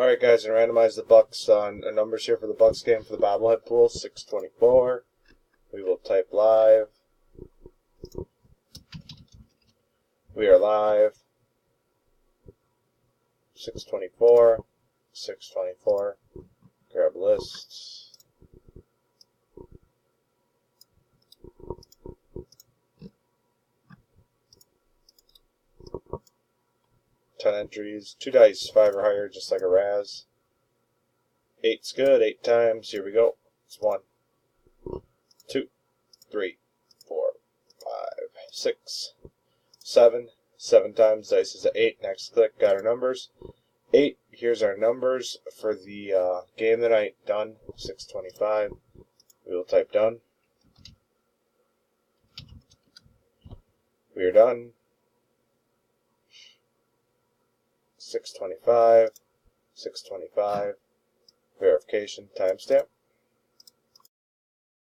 Alright guys, and randomize the Bucks on numbers here for the Bucks game for the bobblehead pool, 624. We will type live. We are live. 624. 624. Grab lists. Ten entries, 2 dice, 5 or higher, just like a Raz. 8's good, 8 times. Here we go. It's 1, 2, 3, 4, 5, 6, 7. 7 times. Dice is at 8. Next click. Got our numbers. 8. Here's our numbers for the game tonight. Done. 625. We will type done. We are done. 625. 625. Verification. Timestamp.